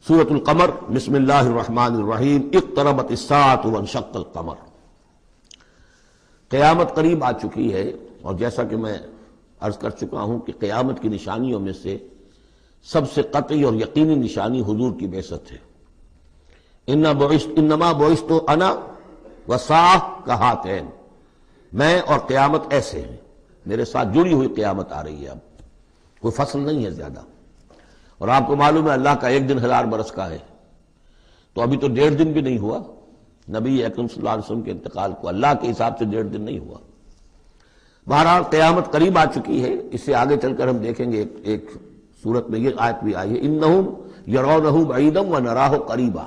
سورۃ القمر، بسم اللہ الرحمن الرحیم، اقتربت الساعة وانشق القمر۔ قیامت قریب آ چکی ہے، اور جیسا کہ میں عرض کر چکا ہوں کہ قیامت کی نشانیوں میں سے سب سے قطعی اور یقینی نشانی حضور کی بعثت ہے۔ انما بعثت انا والساعۃ کہاتین، میں اور قیامت ایسے ہیں، میرے ساتھ جڑی ہوئی قیامت آ رہی ہے، اب کوئی فصل نہیں ہے زیادہ۔ اور آپ کو معلوم ہے اللہ کا ایک دن 1000 برس کا ہے، تو ابھی تو 1.5 دن بھی نہیں ہوا نبی اکرم صلی اللہ علیہ وسلم کے انتقال کو، اللہ کے حساب سے 1.5 دن نہیں ہوا۔ بہرحال قیامت قریب آ چکی ہے۔ اس سے آگے چل کر ہم دیکھیں گے ایک صورت میں یہ آیت بھی آئی ہے، انہم یرونہ بعیدا ونراہ قریبا،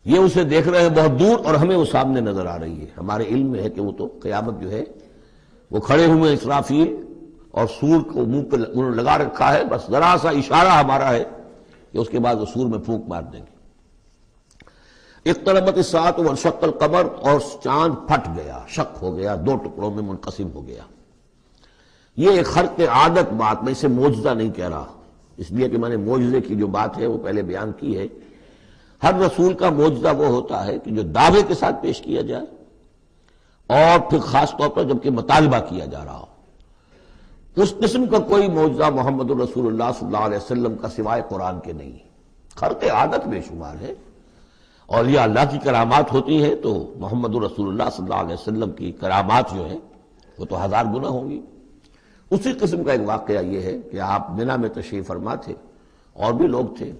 یہ اسے دیکھ رہے ہیں بہت دور اور ہمیں وہ سامنے نظر آ رہی ہے۔ ہمارے علم میں ہے کہ وہ تو قیامت جو ہے وہ کھڑے ہوئے اسرافیل اور سور کو منہ پہ انہوں نے لگا رکھا ہے، بس ذرا سا اشارہ ہمارا ہے کہ اس کے بعد وہ سور میں پھونک مار دیں گے۔ اقتربت الساعۃ وانشق القمر، اور چاند پھٹ گیا، شق ہو گیا، 2 ٹکڑوں میں منقسم ہو گیا۔ یہ ایک خرق عادت بات، میں اسے معجزہ نہیں کہہ رہا، اس لیے کہ میں نے معجزے کی جو بات ہے وہ پہلے بیان کی ہے۔ ہر رسول کا معجزہ وہ ہوتا ہے کہ جو دعوے کے ساتھ پیش کیا جائے، اور پھر خاص طور پر جبکہ مطالبہ کیا جا رہا ہو۔ اس قسم کا کوئی معجزہ محمد الرسول اللہ صلی اللہ علیہ وسلم کا سوائے قرآن کے نہیں، خرق عادت بے شمار ہے۔ اور یہ اللہ کی کرامات ہوتی ہیں تو محمد الرسول اللہ صلی اللہ علیہ وسلم کی کرامات جو ہیں وہ تو 1000 گنا ہوں گی۔ اسی قسم کا ایک واقعہ یہ ہے کہ آپ منا میں تشریف فرما تھے، اور بھی لوگ تھے،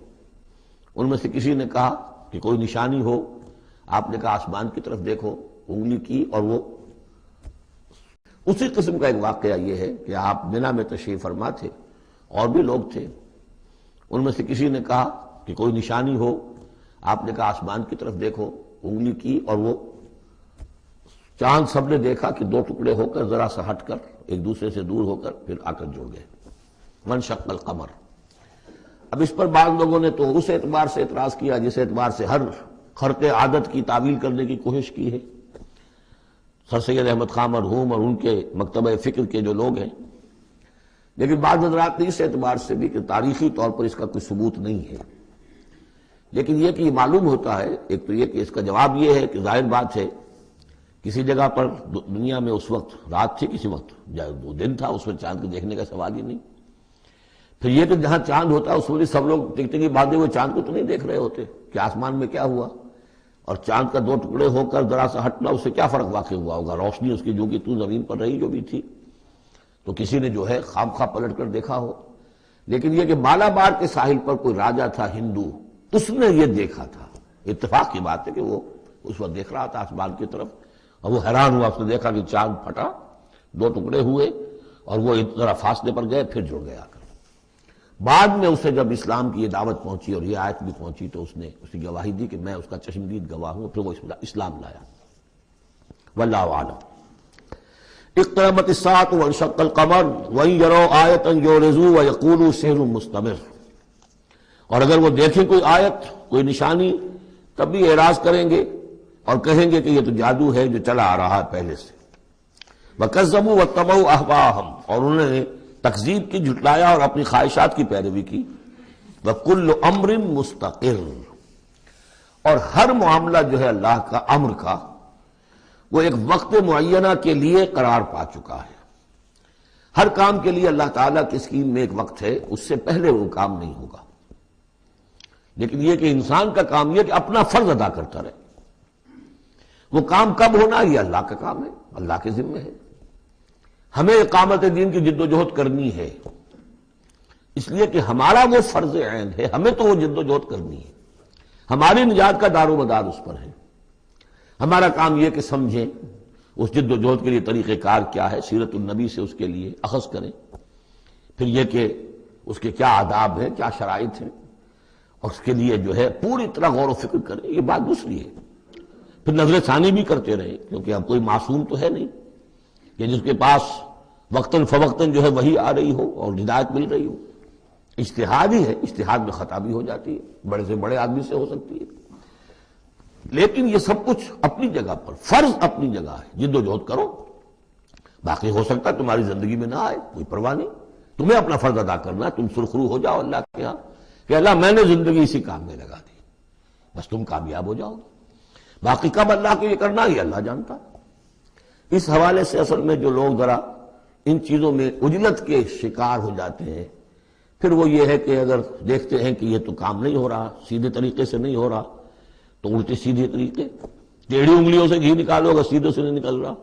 ان میں سے کسی نے کہا کہ کوئی نشانی ہو، آپ نے کہا آسمان کی طرف دیکھو، انگلی کی، اور وہ اسی قسم کا ایک واقعہ یہ ہے کہ آپ منا میں تشریف فرما تھے، اور بھی لوگ تھے، ان میں سے کسی نے کہا کہ کوئی نشانی ہو، آپ نے کہا آسمان کی طرف دیکھو، انگلی کی، اور وہ چاند سب نے دیکھا کہ 2 ٹکڑے ہو کر ذرا سا ہٹ کر ایک دوسرے سے دور ہو کر پھر آ کر جڑ گئے۔ وانشق القمر۔ اب اس پر بعض لوگوں نے تو اس اعتبار سے اعتراض کیا جس اعتبار سے ہر خرق عادت کی تعویل کرنے کی کوشش کی ہے، سر سید احمد خان مرحوم اور ان کے مکتبہ فکر کے جو لوگ ہیں۔ لیکن بعض حضرات نے اس اعتبار سے بھی کہ تاریخی طور پر اس کا کوئی ثبوت نہیں ہے، لیکن یہ کہ یہ معلوم ہوتا ہے، ایک تو یہ کہ اس کا جواب یہ ہے کہ ظاہر بات ہے کسی جگہ پر دنیا میں اس وقت رات تھی، کسی وقت دن تھا، اس میں چاند کو دیکھنے کا سوال ہی نہیں۔ پھر یہ کہ جہاں چاند ہوتا ہے اس میں سب لوگ ٹکٹکی باندھے ہوئے چاند کو تو نہیں دیکھ رہے ہوتے کہ آسمان میں کیا ہوا، اور چاند کا 2 ٹکڑے ہو کر ذرا سا ہٹنا، اس سے کیا فرق واقع ہوا ہوگا، روشنی اس کی جو کہ تو زمین پر رہی جو بھی تھی، تو کسی نے جو ہے خواب خواب پلٹ کر دیکھا ہو۔ لیکن یہ کہ مالابار کے ساحل پر کوئی راجا تھا ہندو، اس نے یہ دیکھا تھا، اتفاق کی بات ہے کہ وہ اس وقت دیکھ رہا تھا آسمان کی طرف، اور وہ حیران ہوا، اس نے دیکھا کہ چاند پھٹا، 2 ٹکڑے ہوئے، اور وہ ذرا فاصلے پر گئے، پھر جڑ گیا۔ بعد میں اسے جب اسلام کی یہ دعوت پہنچی اور یہ آیت بھی پہنچی تو اس نے اس کی گواہی دی کہ میں اس کا چشمدید گواہ ہوں، پھر وہ اسلام لایا۔ واللہ اعلم۔ اقتربت الساعۃ وانشق القمر وان یروا آیۃ یعرضوا ویقولوا سحر مستمر، اور اگر وہ دیکھیں کوئی آیت، کوئی نشانی، تب بھی اعراض کریں گے اور کہیں گے کہ یہ تو جادو ہے جو چلا آ رہا ہے پہلے سے۔ وکذبوا واتبعوا اہواءہم، اور انہوں نے تکذیب کی، جھٹلایا اور اپنی خواہشات کی پیروی کی۔ وکل امر مستقر، اور ہر معاملہ جو ہے اللہ کا امر کا وہ ایک وقت معینہ کے لیے قرار پا چکا ہے۔ ہر کام کے لیے اللہ تعالیٰ کی اسکیم میں ایک وقت ہے، اس سے پہلے وہ کام نہیں ہوگا۔ لیکن یہ کہ انسان کا کام یہ کہ اپنا فرض ادا کرتا رہے، وہ کام کب ہونا یہ اللہ کا کام ہے، اللہ کے ذمہ ہے۔ ہمیں اقامت دین کی جد و جہد کرنی ہے، اس لیے کہ ہمارا وہ فرض عین ہے، ہمیں تو وہ جد و جہد کرنی ہے، ہماری نجات کا دار و مدار اس پر ہے۔ ہمارا کام یہ کہ سمجھیں اس جد و جہد کے لیے طریقہ کار کیا ہے، سیرت النبی سے اس کے لیے اخذ کریں، پھر یہ کہ اس کے کیا آداب ہیں، کیا شرائط ہیں، اور اس کے لیے جو ہے پوری طرح غور و فکر کریں، یہ بات دوسری ہے۔ پھر نظر ثانی بھی کرتے رہیں، کیونکہ اب کوئی معصوم تو ہے نہیں کہ جس کے پاس وقتاً فوقتاً جو ہے وہی آ رہی ہو اور ہدایت مل رہی ہو۔ اجتہاد ہی ہے، اجتہاد میں خطا بھی ہو جاتی ہے، بڑے سے بڑے آدمی سے ہو سکتی ہے، لیکن یہ سب کچھ اپنی جگہ پر، فرض اپنی جگہ ہے، جد و جہد کرو۔ باقی ہو سکتا ہے تمہاری زندگی میں نہ آئے، کوئی پرواہ نہیں، تمہیں اپنا فرض ادا کرنا ہے، تم سرخرو ہو جاؤ اللہ کے ہاں کہ اللہ میں نے زندگی اسی کام میں لگا دی، بس تم کامیاب ہو جاؤ گے، باقی کب اللہ کو یہ کرنا یہ اللہ جانتا۔ اس حوالے سے اصل میں جو لوگ ذرا ان چیزوں میں عجلت کے شکار ہو جاتے ہیں، پھر وہ یہ ہے کہ اگر دیکھتے ہیں کہ یہ تو کام نہیں ہو رہا، سیدھے طریقے سے نہیں ہو رہا، تو الٹے سیدھے طریقے، ٹیڑھی انگلیوں سے گھی نکالو اگر سیدھے سے نہیں نکل رہا،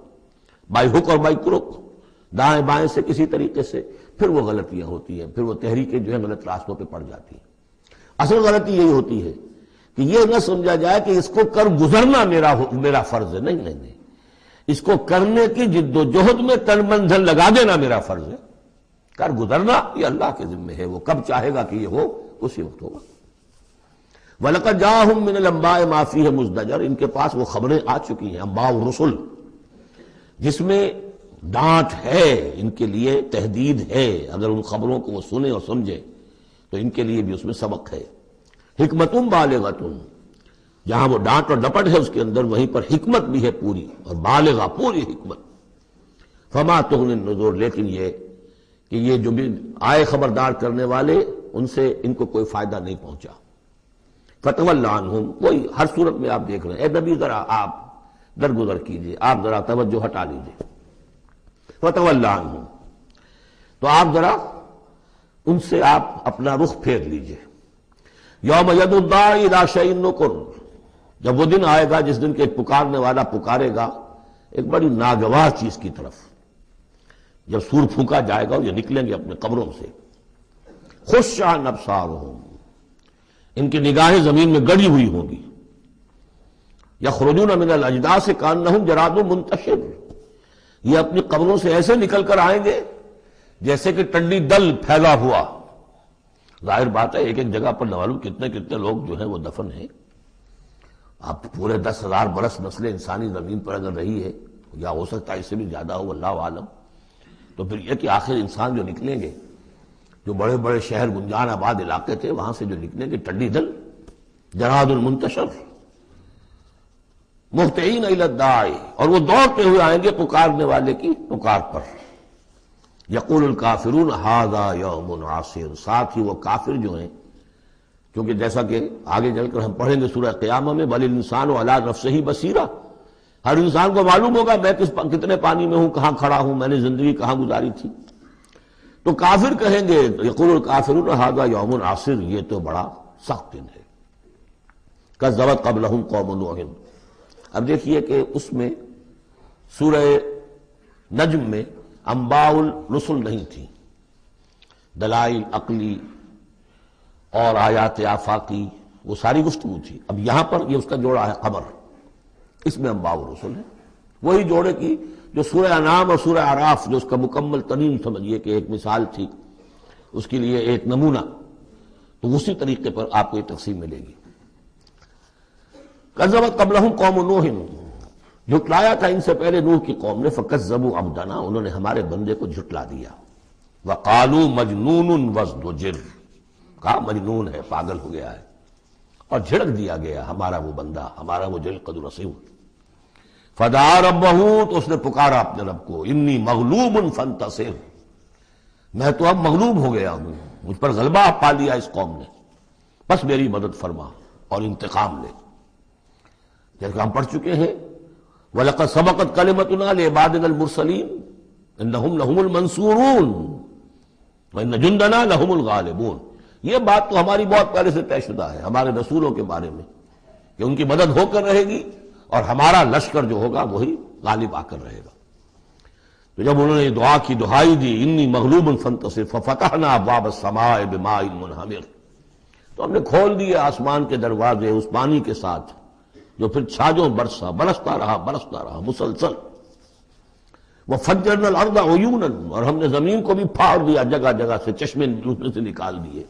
بائی ہک اور بائی کروک، دائیں بائیں سے کسی طریقے سے، پھر وہ غلطیاں ہوتی ہیں، پھر وہ تحریکیں جو ہیں غلط راستوں پہ پڑ جاتی ہیں۔ اصل غلطی یہی ہوتی ہے کہ یہ نہ سمجھا جائے کہ اس کو کر گزرنا میرا فرض ہے، نہیں نہیں نہیں، اس کو کرنے کی جد و جہد میں تن من دھن لگا دینا میرا فرض ہے، کر گزرنا یہ اللہ کے ذمہ ہے، وہ کب چاہے گا کہ یہ ہو اسی وقت ہوگا۔ وَلَقَدْ جَاءَهُم مِّنَ الْأَنبَاءِ مَا فِيهِ مُزْدَجَرٌ، ان کے پاس وہ خبریں آ چکی ہیں، انباء الرسل، جس میں ڈانٹ ہے، ان کے لیے تہدید ہے، اگر ان خبروں کو وہ سنیں اور سمجھے تو ان کے لیے بھی اس میں سبق ہے۔ حکمتٌ بالغۃ، جہاں وہ ڈانٹ اور ڈپٹ ہے اس کے اندر، وہیں پر حکمت بھی ہے پوری، اور بالغہ پوری حکمت۔ فما تغنی النذر، لیکن یہ کہ یہ جو بھی آئے خبردار کرنے والے، ان سے ان کو کوئی فائدہ نہیں پہنچا۔ فتول عنہم، وہی ہر صورت میں آپ دیکھ رہے ہیں، اے نبی ذرا آپ درگزر کیجئے، آپ ذرا توجہ ہٹا لیجئے۔ فتول عنہم، تو آپ ذرا ان سے آپ اپنا رخ پھیر لیجئے۔ یوم ید الداعی الی شیء نکر، جب وہ دن آئے گا جس دن کے ایک پکارنے والا پکارے گا ایک بڑی ناگوار چیز کی طرف، جب سور پھونکا جائے گا اور یہ نکلیں گے اپنے قبروں سے۔ خشعن ابصارہم، ان کی نگاہیں زمین میں گڑی ہوئی ہوں گی۔ یخرجون من الاجداث کانہم جراد منتشر، یہ اپنی قبروں سے ایسے نکل کر آئیں گے جیسے کہ ٹنڈی دل پھیلا ہوا۔ ظاہر بات ہے ایک ایک جگہ پر معلوم کتنے کتنے لوگ جو ہیں وہ دفن ہیں۔ اب پورے 10,000 برس نسل انسانی زمین پر اگر رہی ہے، یا ہو سکتا ہے اس سے بھی زیادہ ہو، اللہ عالم، تو پھر یہ کہ آخر انسان جو نکلیں گے، جو بڑے بڑے شہر گنجان آباد علاقے تھے وہاں سے جو نکلیں گے ٹنڈی دل، جراد المنتشر، مہطعین الی الداعی، اور وہ دوڑتے ہوئے آئیں گے پکارنے والے کی پکار پر۔ یقول الکافرون ھذا یوم عسیر، ساتھ ہی وہ کافر جو ہیں، کیونکہ جیسا کہ آگے چل کر ہم پڑھیں گے سورہ قیامہ میں، بل الانسان علی نفسہ بصیرہ، ہر انسان کو معلوم ہوگا میں کتنے پانی میں ہوں، کہاں کھڑا ہوں، میں نے زندگی کہاں گزاری تھی۔ تو کافر کہیں گے، یقول الکافرون ھذا یوم عسیر، یہ تو بڑا سخت دن ہے۔ کذبت قبلہم قوم نوح، اب دیکھیے کہ اس میں سورہ نجم میں انباء الرسل نہیں تھی، دلائل عقلی اور آیات آفاقی وہ ساری گفتگو تھی۔ اب یہاں پر یہ اس کا جوڑا ہے خبر، اس میں انباء الرسل ہے، وہی جوڑے کی جو سورہ انعام اور سورہ اعراف جو اس کا مکمل ترین سمجھیے کہ ایک مثال تھی، اس کے لیے ایک نمونہ، تو اسی طریقے پر آپ کو یہ تقسیم ملے گی۔ کذبت قبلہم قوم نوح، جھٹلایا تھا ان سے پہلے نوح کی قوم نے، فکذبوا عبدنا، انہوں نے ہمارے بندے کو جھٹلا دیا۔ وقالوا مجنون وازدجر، کہا مجنون ہے، پاگل ہو گیا ہے، اور جھڑک دیا گیا ہمارا وہ بندہ، ہمارا وہ جل قد رسول۔ فدعا ربہ، تو اس نے پکارا اپنے رب کو، انی مغلوب فانتصر، میں تو اب مغلوب ہو گیا ہوں، مجھ پر غلبہ پا لیا اس قوم نے، بس میری مدد فرما اور انتقام لے۔ جیسے ہم پڑھ چکے ہیں، وَلَقَدْ سَبَقَتْ كَلِمَتُنَا لِعِبَادِنَا الْمُرْسَلِينَ إِنَّهُمْ لَهُمُ الْمَنْصُورُونَ وَإِنَّ جُنْدَنَا لَهُمُ الْغَالِبُونَ، یہ بات تو ہماری بہت پہلے سے طے شدہ ہے ہمارے رسولوں کے بارے میں کہ ان کی مدد ہو کر رہے گی اور ہمارا لشکر جو ہوگا وہی غالب آ کر رہے گا۔ تو جب انہوں نے دعا کی، دہائی دی، انی مغلوب فانتصر ففتحنا ابواب السماء بماء منہمر، تو ہم نے کھول دیے آسمان کے دروازے اس پانی کے ساتھ جو پھر چھاجوں برستا رہا مسلسل۔ وفجرنا الارض عیونا، اور ہم نے زمین کو بھی پھاڑ دیا جگہ جگہ سے، چشمے اس میں سے نکال دیے۔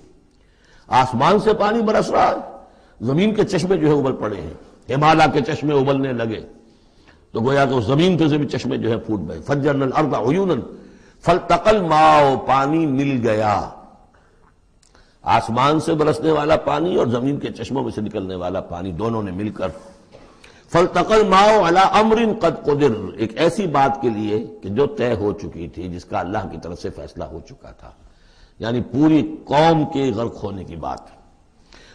آسمان سے پانی برس رہا ہے، زمین کے چشمے جو ہے ابل پڑے ہیں، ہمالیہ کے چشمے ابلنے لگے، تو گویا کہ اس زمین پہ سے بھی چشمے جو ہے پھوٹ گئے۔ فجرنا الارض عیونا فالتقى الماء، پانی مل گیا، آسمان سے برسنے والا پانی اور زمین کے چشموں میں سے نکلنے والا پانی دونوں نے مل کر، فالتقى الماء على امر قد قدر، ایک ایسی بات کے لیے کہ جو طے ہو چکی تھی، جس کا اللہ کی طرف سے فیصلہ ہو چکا تھا، یعنی پوری قوم کے غرق ہونے کی بات۔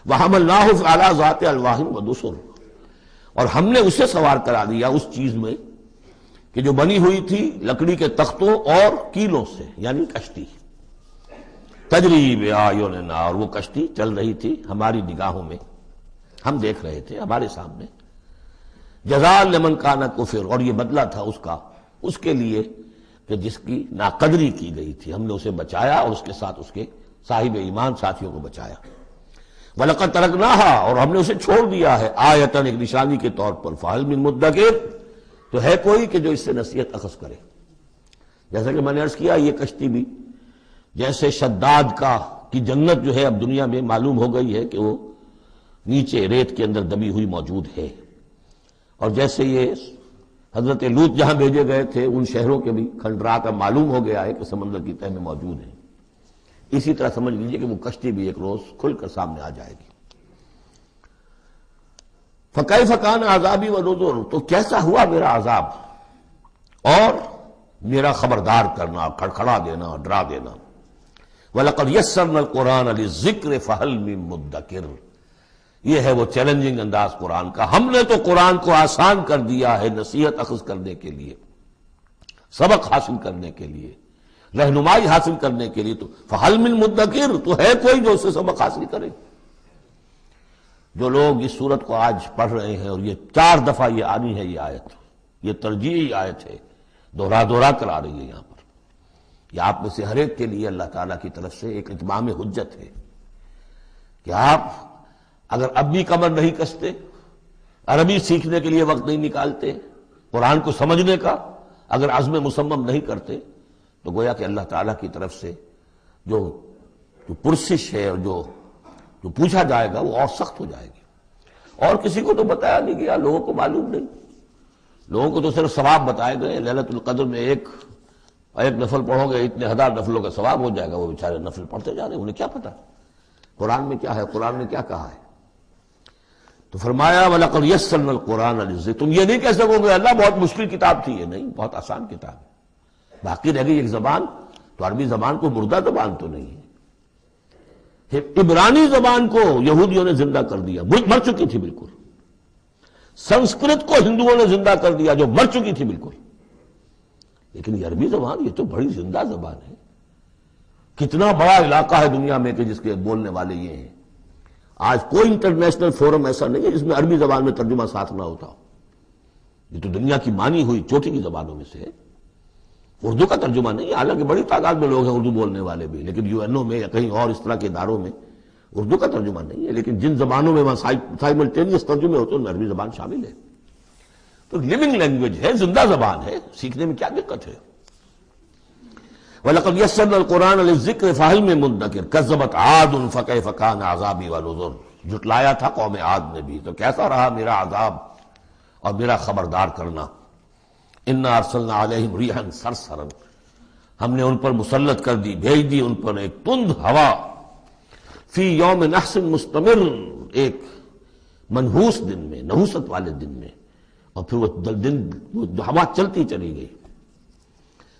وَحَمَلْنَاهُ عَلَى ذَاتِ أَلْوَاحٍ وَدُسُرٍ، اور ہم نے اسے سوار کرا دیا اس چیز میں کہ جو بنی ہوئی تھی لکڑی کے تختوں اور کیلوں سے، یعنی کشتی، تجری بِأَعْيُنِنَا، اور وہ کشتی چل رہی تھی ہماری نگاہوں میں، ہم دیکھ رہے تھے ہمارے سامنے، جزاء لمن کان کفر، اور یہ بدلہ تھا اس کا، اس کے لیے کہ جس کی ناقدری کی گئی تھی، ہم نے اسے بچایا اور اس کے ساتھ اس کے صاحب ایمان ساتھیوں کو بچایا۔ وَلَقَدْ تَرَكْنَاهَا، اور ہم نے اسے چھوڑ دیا ہے، آیتاً، ایک نشانی کے طور پر، فَهَلْ مِن مُدَّكِرٍ، تو ہے کوئی کہ جو اس سے نصیحت اخذ کرے۔ جیسا کہ میں نے عرض کیا، یہ کشتی بھی جیسے شداد کی جنت جو ہے اب دنیا میں معلوم ہو گئی ہے کہ وہ نیچے ریت کے اندر دبی ہوئی موجود ہے، اور جیسے یہ حضرت لوط جہاں بھیجے گئے تھے ان شہروں کے بھی کھنڈرات اب معلوم ہو گیا ہے کہ سمندر کی تہ میں موجود ہیں، اسی طرح سمجھ لیجئے کہ وہ کشتی بھی ایک روز کھل کر سامنے آ جائے گی۔ فَكَيْفَ كَانَ عَذَابِي وَنُذُرِ، تو کیسا ہوا میرا عذاب اور میرا خبردار کرنا، کھڑکھڑا دینا، ڈرا دینا۔ وَلَقَدْ يَسَّرْنَا الْقُرْآنَ لِلذِّكْرِ فَهَلْ مِن مُدَّكِرٍ، یہ ہے وہ چیلنجنگ انداز قرآن کا، ہم نے تو قرآن کو آسان کر دیا ہے نصیحت اخذ کرنے کے لیے، سبق حاصل کرنے کے لیے، رہنمائی حاصل کرنے کے لیے، تو فَهَلْ مِن مُدَّكِرٍ، تو ہے کوئی جو اس سے سبق حاصل کرے۔ جو لوگ اس صورت کو آج پڑھ رہے ہیں، اور یہ 4 دفعہ یہ آنی ہے، یہ آیت، یہ ترجیحی آیت ہے، دوہرا کر آ رہی ہے یہاں پر، یہ آپ میں سے ہر ایک کے لیے اللہ تعالیٰ کی طرف سے ایک اتمام حجت ہے کہ آپ اگر اب بھی کمر نہیں کستے، عربی سیکھنے کے لیے وقت نہیں نکالتے، قرآن کو سمجھنے کا اگر عزم مصمم نہیں کرتے، تو گویا کہ اللہ تعالیٰ کی طرف سے جو پرسش ہے اور جو پوچھا جائے گا وہ اور سخت ہو جائے گی۔ اور کسی کو تو بتایا نہیں گیا، لوگوں کو معلوم نہیں، لوگوں کو تو صرف ثواب بتائے گئے، ليلۃ القدر میں ایک نفل پڑھو گے اتنے 1000 نفلوں کا ثواب ہو جائے گا، وہ بیچارے نفل پڑھتے جا رہے ہیں، انہیں کیا پتا قرآن میں کیا ہے، قرآن نے کیا کہا ہے۔ تو فرمایا وَلَقَدْ يَسَّرْنَا الْقُرْآنَ لِلذِّكْرِ، تم یہ نہیں کہہ سکو گے اللہ بہت مشکل کتاب تھی، یہ نہیں، بہت آسان کتاب ہے۔ باقی رہ گئی ایک زبان، تو عربی زبان کو مردہ زبان تو نہیں ہے، عبرانی زبان کو یہودیوں نے زندہ کر دیا، مر چکی تھی بالکل، سنسکرت کو ہندوؤں نے زندہ کر دیا جو مر چکی تھی بالکل، لیکن یہ عربی زبان یہ تو بڑی زندہ زبان ہے۔ کتنا بڑا علاقہ ہے دنیا میں کہ جس کے بولنے والے یہ ہیں، آج کوئی انٹرنیشنل فورم ایسا نہیں ہے جس میں عربی زبان میں ترجمہ ساتھ نہ ہوتا ہو، یہ تو دنیا کی مانی ہوئی چوٹی کی زبانوں میں سے ہے۔ اردو کا ترجمہ نہیں ہے، حالانکہ بڑی تعداد میں لوگ ہیں اردو بولنے والے بھی، لیکن UN میں یا کہیں اور اس طرح کے اداروں میں اردو کا ترجمہ نہیں ہے، لیکن جن زبانوں میں وہاں سائملٹینیس ترجمے ہوتے ہیں ان میں عربی زبان شامل ہے، تو لیونگ لینگویج ہے، زندہ زبان ہے، سیکھنے میں کیا دقت ہے۔ وَلَقَدْ يَسَّرْنَا الْقُرْآنَ لِلذِّكْرِ فَهَلْ مِن مُدَّكِرٍ كَذَّبَتْ عَادٌ فَكَيْفَ كَانَ عَذَابِي وَنُذُرِ، جھٹلایا تھا قوم عاد نے بھی، تو کیسا رہا میرا عذاب اور میرا خبردار کرنا۔ اِنَّا أَرْسَلْنَا عَلَيْهِمْ رِيحًا صَرْصَرًا، ہم نے ان پر مسلط کر دی، بھیج دی ان پر ایک تند ہوا، فی یوم نحس مستمر، ایک منحوس دن میں، نحوست والے دن میں، اور پھر وہ ہوا چلتی چلی گئی،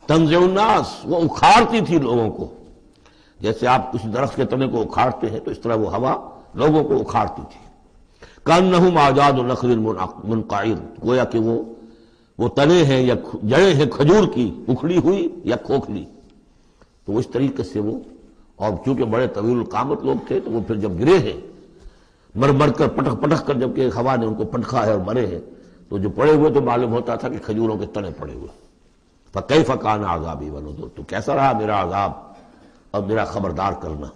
تنزع الناس، وہ اکھاڑتی تھی لوگوں کو، جیسے آپ کسی درخت کے تنے کو اکھاڑتے ہیں تو اس طرح وہ ہوا لوگوں کو اکھاڑتی تھی۔ کأنہم اعجاز نخل منقعر، گویا کہ وہ تنے ہیں یا جڑیں ہیں کھجور کی اکھڑی ہوئی یا کھوکھلی، تو اس طریقے سے وہ، اور چونکہ بڑے طویل القامت لوگ تھے تو وہ پھر جب گرے ہیں مر کر پٹک کر، جب کہ ہوا نے ان کو پٹکا ہے اور مرے ہیں، تو جو پڑے ہوئے تو معلوم ہوتا تھا کہ کھجوروں کے تنے پڑے ہوئے۔ فَكَيْفَ كَانَ عَذَابِي وَنُذُرِ، تو کیسا رہا میرا عذاب اور میرا خبردار کرنا۔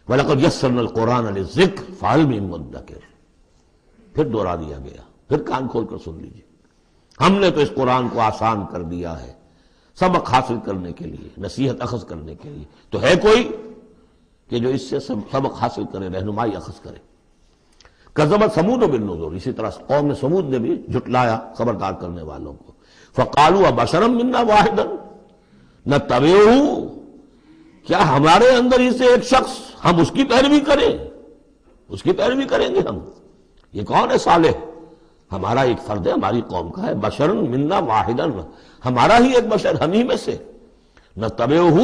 وَلَقَدْ يَسَّرْنَا الْقُرْآنَ لِلذِّكْرِ فَهَلْ مِن مُدَّكِرٍ، پھر دوہرا دیا گیا، پھر کان کھول کر سن لیجیے، ہم نے تو اس قرآن کو آسان کر دیا ہے سبق حاصل کرنے کے لیے، نصیحت اخذ کرنے کے لیے، تو ہے کوئی کہ جو اس سے سبق حاصل کرے، رہنمائی اخذ کرے۔ کذبت ثمود بالنذر، اسی طرح قوم ثمود نے بھی جھٹلایا خبردار کرنے والوں کو۔ فقالوا ابشرا منا واحدا نتبعہ، کیا ہمارے اندر ہی سے ایک شخص ہم اس کی پیروی کریں، اس کی پیروی کریں گے ہم؟ یہ کون ہے صالح؟ ہمارا ایک فرد ہے، ہماری قوم کا ہے، بشر منا واحدا، ہمارا ہی ایک بشر، ہم ہی میں سے، نتبعہ،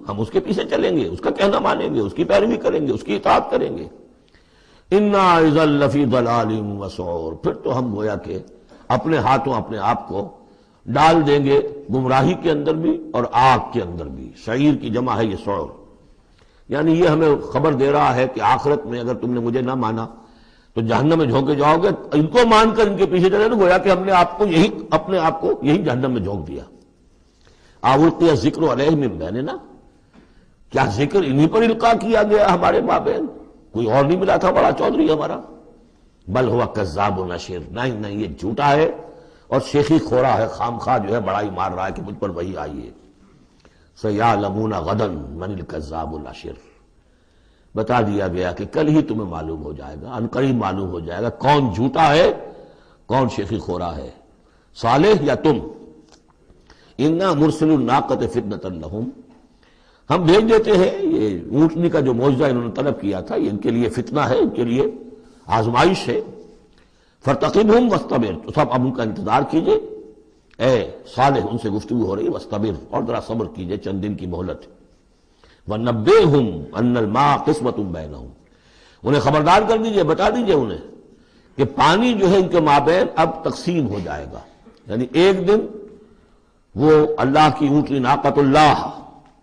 ہم اس کے پیچھے چلیں گے، اس کا کہنا مانیں گے، اس کی پیروی کریں گے، اس کی اطاعت کریں گے۔ انا اذا لفی ضلال وسعور، پھر تو ہم گویا کہ اپنے ہاتھوں اپنے آپ کو ڈال دیں گے گمراہی کے اندر بھی اور آگ کے اندر بھی۔ سعیر کی جمع ہے یہ سعور، یعنی یہ ہمیں خبر دے رہا ہے کہ آخرت میں اگر تم نے مجھے نہ مانا تو جہنم میں جھونکے جاؤ گے، ان کو مان کر ان کے پیچھے چلے تو گویا کہ ہم نے اپنے آپ کو یہی جہنم میں جھونک دیا۔ آورتی ذکر علیہ من بیننا، کیا ذکر انہی پر القاء کیا گیا ہمارے مابین؟ کوئی اور نہیں ملا تھا بڑا چودھری ہمارا؟ بل ہوا کذاب نشر، نہیں یہ جھوٹا ہے اور شیخی خورا ہے، خام خواہ جو ہے بڑائی مار رہا ہے کہ مجھ پر وہی آئی ہے۔ سیعلمون غدا من الکذاب الاشر، بتا دیا گیا کہ کل ہی تمہیں معلوم ہو جائے گا، عنقریب معلوم ہو جائے گا کون جھوٹا ہے کون شیخی خورا ہے، صالح یا تم۔ انا مرسل الناقۃ فتنۃ لہم، ہم بھیج دیتے ہیں یہ اونٹنی کا جو معجزہ انہوں نے طلب کیا تھا، یہ ان کے لیے فتنہ ہے، ان کے لیے آزمائش ہے۔ فارتقبہم واصطبر، تو سب اب ان کا انتظار کیجئے۔ اے صالح ان سے گفتگو ہو رہی ہے، واصطبر، اور ذرا صبر کیجئے، چند دن کی مہلت۔ وَنَبِّئْهُمْ أَنَّ الْمَاءَ قِسْمَةٌ بَيْنَهُمْ، انہیں خبردار کر دیجئے، بتا دیجئے انہیں کہ پانی جو ہے ان کے مابین اب تقسیم ہو جائے گا، یعنی ایک دن وہ اللہ کی اونٹنی ناقۃ اللہ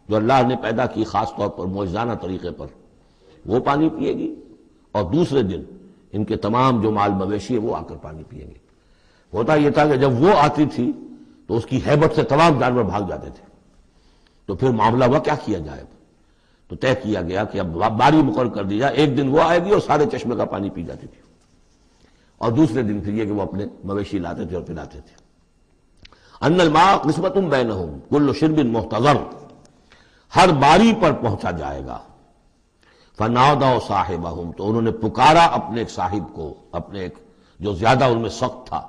جو اللہ نے پیدا کی خاص طور پر معجزانہ طریقے پر، وہ پانی پیے گی، اور دوسرے دن ان کے تمام جو مال مویشی ہے وہ آ کر پانی پیئیں گے۔ ہوتا یہ تھا کہ جب وہ آتی تھی تو اس کی ہیبت سے تمام جانور بھاگ جاتے تھے، تو پھر معاملہ ہوا کیا کیا جائے، تو طے کیا گیا کہ اب باری مقرر کر دی جائے، ایک دن وہ آئے گی اور سارے چشمے کا پانی پی جاتی تھی، اور دوسرے دن پھر یہ کہ وہ اپنے مویشی لاتے تھے اور پلاتے تھے۔ ان الماء قسمۃ بینہم کل شرب محتضر، ہر باری پر پہنچا جائے گا۔ فنادوا صاحبہم، تو انہوں نے پکارا اپنے ایک صاحب کو، اپنے ایک جو زیادہ ان میں سخت تھا۔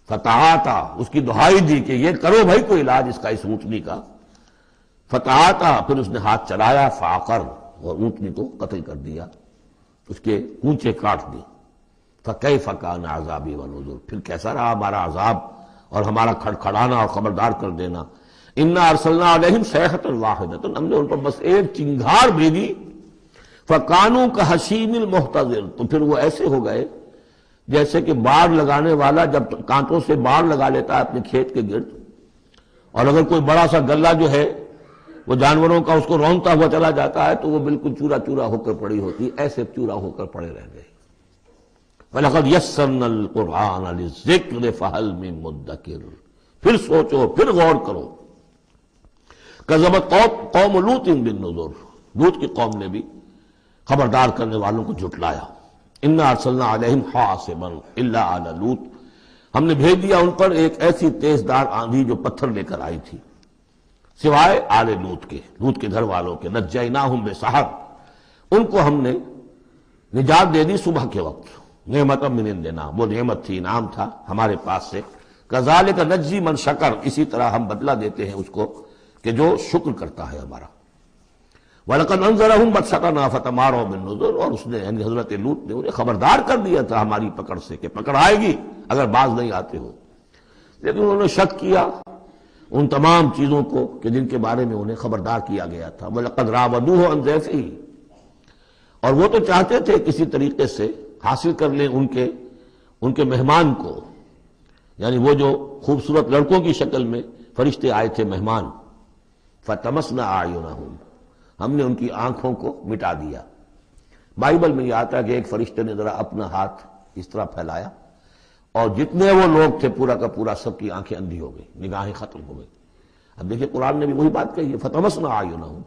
فتعاطا، اس کی دہائی دی کہ یہ کرو بھائی کوئی علاج اس کا، اس اونٹنی کا۔ فتعاطا، پھر اس نے ہاتھ چلایا، فعقر، اور اونٹنی کو قتل کر دیا، اس کے کونچے کاٹ دی۔ فکیف کان عذابی ونذر، پھر کیسا رہا ہمارا عذاب اور ہمارا کھڑکھڑانا اور خبردار کر دینا۔ انا ارسلنا علیہم صیحۃ واحدۃ، ہم نے ان پر بس ایک چنگھار بھیجی۔ فکانوا کحشیم المحتضر، تو پھر وہ ایسے ہو گئے جیسے کہ باڑ لگانے والا جب کانٹوں سے باڑ لگا لیتا ہے اپنے کھیت کے گرد، اور اگر کوئی بڑا سا گلہ جو ہے وہ جانوروں کا اس کو رونتا ہوا چلا جاتا ہے تو وہ بالکل چورا چورا ہو کر پڑی ہوتی، ایسے چورا ہو کر پڑے رہ گئے۔ وَلَقَدْ يَسَّرْنَا الْقُرْآنَ لِلذِّكْرِ فَهَلْ مِن مُدَّكِرٍ، پھر سوچو، پھر غور کرو۔ کذبت قوم لوط بالنذر، لوط کی قوم نے بھی خبردار کرنے والوں کو جھٹلایا۔ انا ارسلنا علیہم حاصبا الا آل لوط، ہم نے بھیج دیا ان پر ایک ایسی تیز دار آندھی جو پتھر لے کر آئی تھی، سوائے آل لوط کے گھر والوں کے۔ نجیناہم بسحر، ان کو ہم نے نجات دے دی صبح کے وقت۔ نعمت من عندنا، وہ نعمت تھی، انعام تھا ہمارے پاس سے۔ کذالک نجزی من شکر، اسی طرح ہم بدلہ دیتے ہیں اس کو کہ جو شکر کرتا ہے ہمارا۔ وَلَقَدْ أَنذَرَهُمْ بَطْشَتَنَا فَتَمَارَوْا بِالنُّذُرِ، اور اس نے یعنی حضرت لوط نے انہیں خبردار کر دیا تھا ہماری پکڑ سے کہ پکڑ آئے گی اگر باز نہیں آتے ہو، لیکن انہوں نے شک کیا ان تمام چیزوں کو کہ جن کے بارے میں انہیں خبردار کیا گیا تھا۔ وَلَقَدْ رَاوَدُوهُ عَنْ ضَيْفِهِ، اور وہ تو چاہتے تھے کسی طریقے سے حاصل کر لیں ان کے مہمان کو، یعنی وہ جو خوبصورت لڑکوں کی شکل میں فرشتے آئے تھے مہمان۔ فَطَمَسْنَا أَعْيُنَهُمْ، ہم نے ان کی آنکھوں کو مٹا دیا۔ بائبل میں یہ آتا ہے کہ ایک فرشتے نے ذرا اپنا ہاتھ اس طرح پھیلایا اور جتنے وہ لوگ تھے پورا کا پورا سب کی آنکھیں اندھی ہو گئی، نگاہیں ختم ہو گئی۔ اب دیکھیں قرآن نے بھی وہی بات کہی ہے، فَطَمَسْنَا أَعْيُنَهُمْ،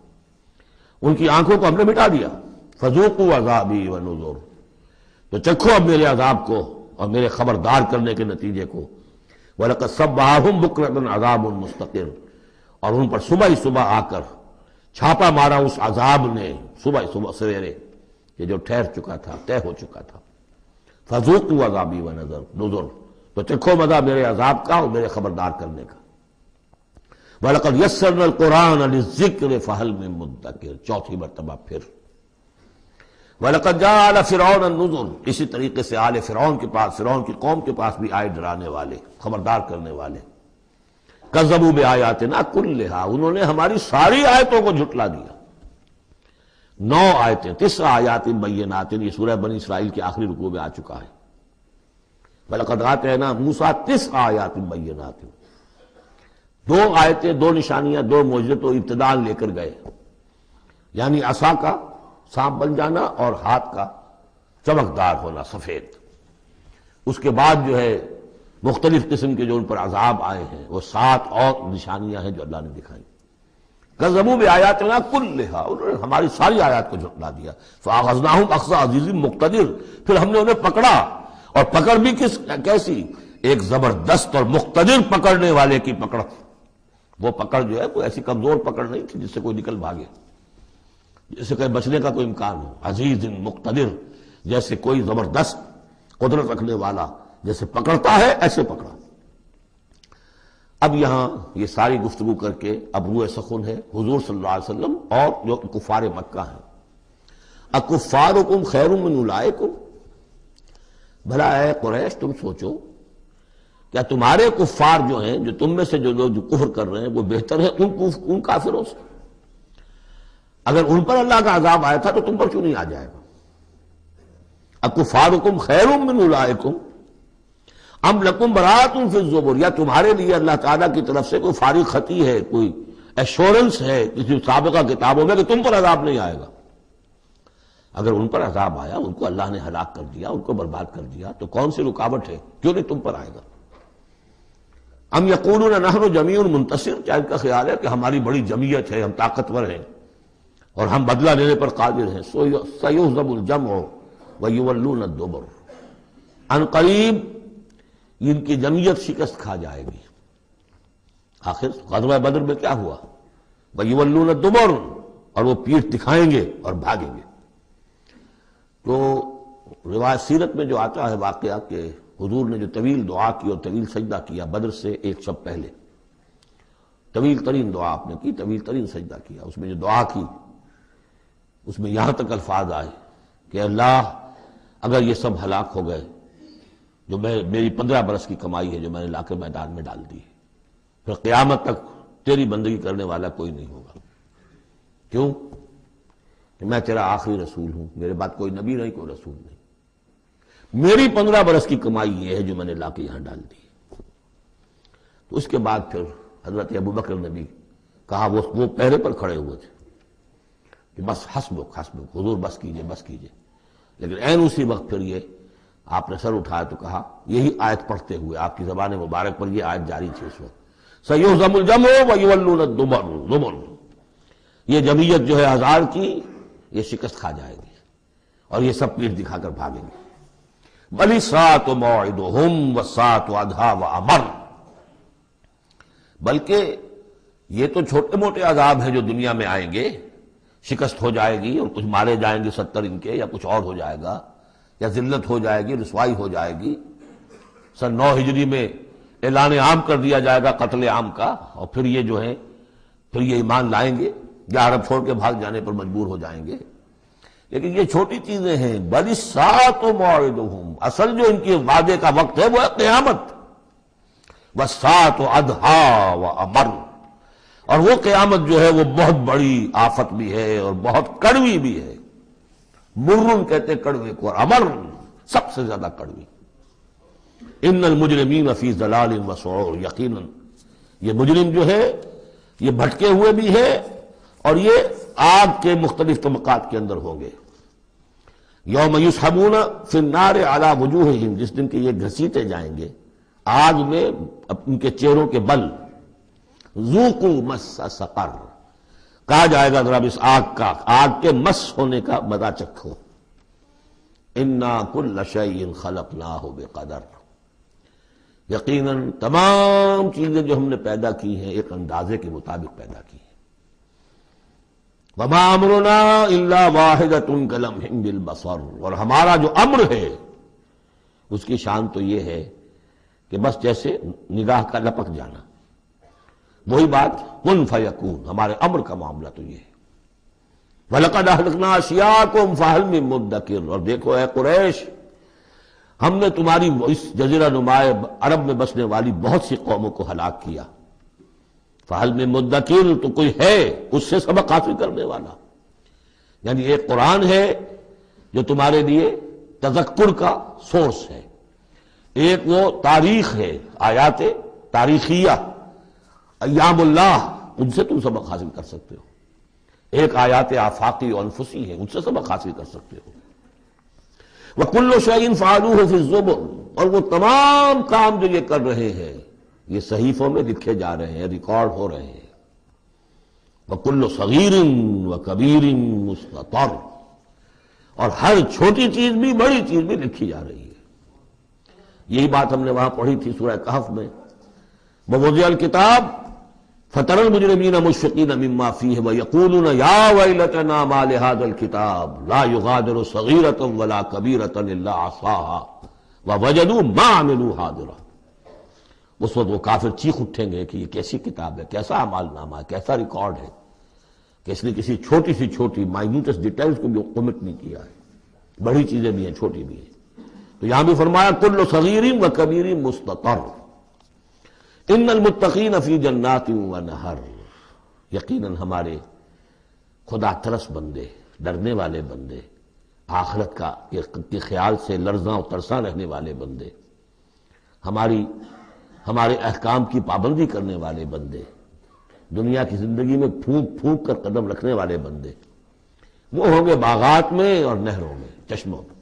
ان کی آنکھوں کو ہم نے مٹا دیا۔ فَذُوقُوا عَذَابِي وَنُذُرِ، تو چکھو اب میرے عذاب کو اور میرے خبردار کرنے کے نتیجے کو۔ وَلَقَدْ صَبَّحَهُمْ بُكْرَةً عَذَابٌ مُسْتَقِرٌ، اور ان پر صبح ہی صبح آ کر چھاپا مارا اس عذاب نے، صبح سویرے کہ جو ٹھہر چکا تھا، طے ہو چکا تھا۔ فَذُوقُوا عَذَابِي وَنُذُرِ، تو چکھو مزہ میرے عذاب کا اور میرے خبردار کرنے کا۔ وَلَقَدْ يَسَّرْنَا الْقُرْآنَ لِلذِّكْرِ فَهَلْ مِن مُدَّكِرٍ، چوتھی مرتبہ پھر۔ وَلَقَدْ جَاءَ آلَ فِرْعَوْنَ النُّذُرُ، اسی طریقے سے آل فرعون کے پاس، فرعون کی قوم کے پاس بھی آئے ڈرانے والے، خبردار کرنے والے۔ کذبوا بآیاتنا کلھا، انہوں نے ہماری ساری آیتوں کو جھٹلا دیا۔ 9 آیتیں، 9 آیات بینات، یہ سورہ بنی اسرائیل کے آخری رکوع میں آ چکا ہے۔ وَلَقَدْ آتَيْنَا مُوسَىٰ 9 آیات بینات، 2 آیتیں، 2 نشانیاں، 2 معجزے تو ابتداء لے کر گئے، یعنی عصا کا سانپ بن جانا اور ہاتھ کا چمکدار ہونا سفید۔ اس کے بعد جو ہے مختلف قسم کے جو ان پر عذاب آئے ہیں وہ 7 اور نشانیاں ہیں جو اللہ نے دکھائی۔ کذبوا بآیاتنا کلھا، انہوں نے ہماری ساری آیات کو جھٹلا دیا۔ فاخذناہم اخذ عزیز مقتدر، پھر ہم نے انہیں پکڑا، اور پکڑ بھی کیسی؟ ایک زبردست اور مقتدر پکڑنے والے کی پکڑ۔ وہ پکڑ جو ہے وہ ایسی کمزور پکڑ نہیں تھی جس سے کوئی نکل بھاگے، جس سے کہیں بچنے کا کوئی امکان ہو۔ عزیز مقتدر، جیسے کوئی زبردست قدرت رکھنے والا جیسے پکڑتا ہے ایسے پکڑا۔ اب یہاں یہ ساری گفتگو کر کے اب روئے سخن ہے حضور صلی اللہ علیہ وسلم اور جو کفار مکہ ہیں۔ اکفارکم خیر من اولئکم، بھلا اے قریش تم سوچو کیا تمہارے کفار جو ہیں، جو تم میں سے جو لوگ جو کفر کر رہے ہیں، وہ بہتر ہے ان کافروں سے؟ اگر ان پر اللہ کا عذاب آیا تھا تو تم پر کیوں نہیں آ جائے گا؟ اکفارکم خیر من اولئکم ام لکم براۃ فی الزبر، یا تمہارے لیے اللہ تعالیٰ کی طرف سے کوئی فارغ خطی ہے، کوئی ایشورنس ہے کسی سابقہ کتابوں میں کہ تم پر عذاب نہیں آئے گا؟ اگر ان پر عذاب آیا، ان کو اللہ نے ہلاک کر دیا، ان کو برباد کر دیا، تو کون سی رکاوٹ ہے؟ کیوں نہیں تم پر آئے گا؟ ام یقولون نحن جمیع منتصر، کیا ان کا خیال ہے کہ ہماری بڑی جمعیت ہے، ہم طاقتور ہیں اور ہم بدلہ لینے پر قادر ہیں؟ سیہزم الجمع ویولون الدبر، ان قریب ان کی جمعیت شکست کھا جائے گی۔ آخر غزوہ بدر میں کیا ہوا؟ ویولون الدبر، اور وہ پیٹھ دکھائیں گے اور بھاگیں گے۔ تو روایت سیرت میں جو آتا ہے واقعہ کہ حضور نے جو طویل دعا کی اور طویل سجدہ کیا بدر سے ایک شب پہلے، طویل ترین دعا آپ نے کی، طویل ترین سجدہ کیا، اس میں جو دعا کی اس میں یہاں تک الفاظ آئے کہ اللہ اگر یہ سب ہلاک ہو گئے جو میری 15 برس کی کمائی ہے جو میں نے لا کے میدان میں ڈال دی، پھر قیامت تک تیری بندگی کرنے والا کوئی نہیں ہوگا۔ کیوں؟ کہ میں تیرا آخری رسول ہوں، میرے بعد کوئی نبی نہیں، کوئی رسول نہیں، میری 15 برس کی کمائی یہ ہے جو میں نے لا کے یہاں ڈال دی۔ تو اس کے بعد پھر حضرت ابوبکر نے بھی کہا، وہ پہرے پر کھڑے ہوئے تھے کہ بس حسبک حسبک، حضور بس کیجئے بس کیجئے، لیکن عین اسی وقت پھر یہ آپ نے سر اٹھایا تو کہا، یہی آیت پڑھتے ہوئے آپ کی زبان مبارک پر یہ آیت جاری تھی اس وقت، سیہزم الجمع ویولون الدبر، یہ جمعیت جو ہے 1000 کی یہ شکست کھا جائے گی اور یہ سب پیٹھ دکھا کر بھاگیں گے۔ بل الساعۃ موعدہم والساعۃ ادھیٰ وامر، بلکہ یہ تو چھوٹے موٹے عذاب ہیں جو دنیا میں آئیں گے، شکست ہو جائے گی اور کچھ مارے جائیں گے 70 ان کے، یا کچھ اور ہو جائے گا، یا ذلت ہو جائے گی، رسوائی ہو جائے گی۔ سن 9 ہجری میں اعلان عام کر دیا جائے گا قتل عام کا، اور پھر یہ جو ہے پھر یہ ایمان لائیں گے یا عرب چھوڑ کے بھاگ جانے پر مجبور ہو جائیں گے۔ لیکن یہ چھوٹی چیزیں ہیں۔ بل الساعۃ موعدہم، اصل جو ان کے وعدے کا وقت ہے وہ ہے قیامت۔ والساعۃ ادھیٰ وامر، اور وہ قیامت جو ہے وہ بہت بڑی آفت بھی ہے اور بہت کڑوی بھی ہے۔ مرن کہتے کڑوے کو، اور امر سب سے زیادہ کڑوی۔ ان المجرمین فی ضلال وسعور، یقیناً یہ مجرم جو ہے یہ بھٹکے ہوئے بھی ہے اور یہ آگ کے مختلف طبقات کے اندر ہوں گے۔ یوم یسحبون فی النار علی وجوہہم، جس دن کے یہ گھسیٹے جائیں گے آگ میں ان کے چہروں کے بل۔ ذوقوا مس سقر، کہا جائے گا ذرا اس آگ کے مس ہونے کا مزہ چکھو۔ انا کل شیء خلقناہ بقدر، یقیناً تمام چیزیں جو ہم نے پیدا کی ہیں ایک اندازے کے مطابق پیدا کی ہیں۔ وما امرنا الا واحدۃ کلمح بالبصر، اور ہمارا جو امر ہے اس کی شان تو یہ ہے کہ بس جیسے نگاہ کا لپک جانا، وہی بات کن فیکون، ہمارے امر کا معاملہ تو یہ ہے۔ وَلَقَدْ أَهْلَكْنَا أَشْيَاعَكُمْ فَهَلْ مِن مُدَّكِرٍ، اور دیکھو اے قریش، ہم نے تمہاری اس جزیرہ نما عرب میں بسنے والی بہت سی قوموں کو ہلاک کیا۔ فَهَلْ مِن مُدَّكِرٍ، تو کوئی ہے اس سے سبق حاصل کرنے والا؟ یعنی ایک قرآن ہے جو تمہارے لیے تذکر کا سورس ہے، ایک وہ تاریخ ہے، آیات تاریخیہ، ایام اللہ، ان سے تم سبق حاصل کر سکتے ہو، ایک آیات آفاقی و انفسی ہے، ان سے سبق حاصل کر سکتے ہو۔ وَكُلُّ شَيْءٍ فَعَلُوهُ فِي الزُّبُرِ، اور وہ تمام کام جو یہ کر رہے ہیں یہ صحیفوں میں لکھے جا رہے ہیں، ریکارڈ ہو رہے ہیں۔ وَكُلُّ صَغِيرٍ وَكَبِيرٍ مُسْتَطَرٌ، اور ہر چھوٹی چیز بھی بڑی چیز بھی لکھی جا رہی ہے۔ یہی بات ہم نے وہاں پڑھی تھی سورہ کہف میں، وَوُضِعَ الْكِتَابُ فَتَرَى الْمُجْرِمِينَ مُشْفِقِينَ مِمَّا فِيهِ وَيَقُولُونَ يَا وَيْلَتَنَا مَا لِهَذَا الْكِتَابِ لَا يُغَادِرُ صَغِيرَةً وَلَا كَبِيرَةً إِلَّا أَحْصَاهَا وَوَجَدُوا مَا عَمِلُوا حَاضِرًا۔ اس وقت وہ کافر چیخ اٹھیں گے کہ یہ کیسی کتاب ہے، کیسا اعمال نامہ ہے، کیسا ریکارڈ ہے کہ اس نے کسی چھوٹی سی چھوٹی مائنیوٹس ڈیٹیلز کو بھی کمٹ نہیں کیا ہے، بڑی چیزیں بھی ہیں چھوٹی بھی ہیں۔ تو یہاں بھی فرمایا کل صغیر و کبیر مستطر، ان المتقین فی جنات و نہر، یقیناً ہمارے خدا ترس بندے، ڈرنے والے بندے، آخرت کے خیال سے لرزاں و ترساں رہنے والے بندے، ہمارے احکام کی پابندی کرنے والے بندے، دنیا کی زندگی میں پھونک پھونک کر قدم رکھنے والے بندے، وہ ہوں گے باغات میں اور نہروں میں، چشموں میں۔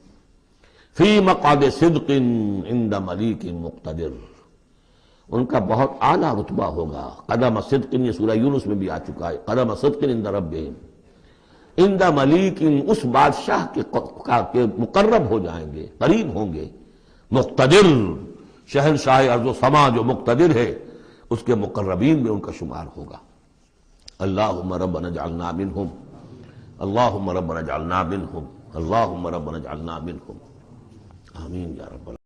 فی مقعد صدق عند ملیک مقتدر، ان کا بہت اعلیٰ رتبہ ہوگا۔ قدم صدق، یہ سورہ یونس میں بھی آ چکا ہے، قدم صدق عند ربہم، عند ملیک، اس بادشاہ کے مقرب ہو جائیں گے، قریب ہوں گے، مقتدر، شہنشاہ ارض و سما جو مقتدر ہے اس کے مقربین میں ان کا شمار ہوگا۔ اللہم ربنا اجعلنا منہم، اللہم ربنا اجعلنا منہم، اللہم ربنا اجعلنا منہم، آمین یا رب العالمین۔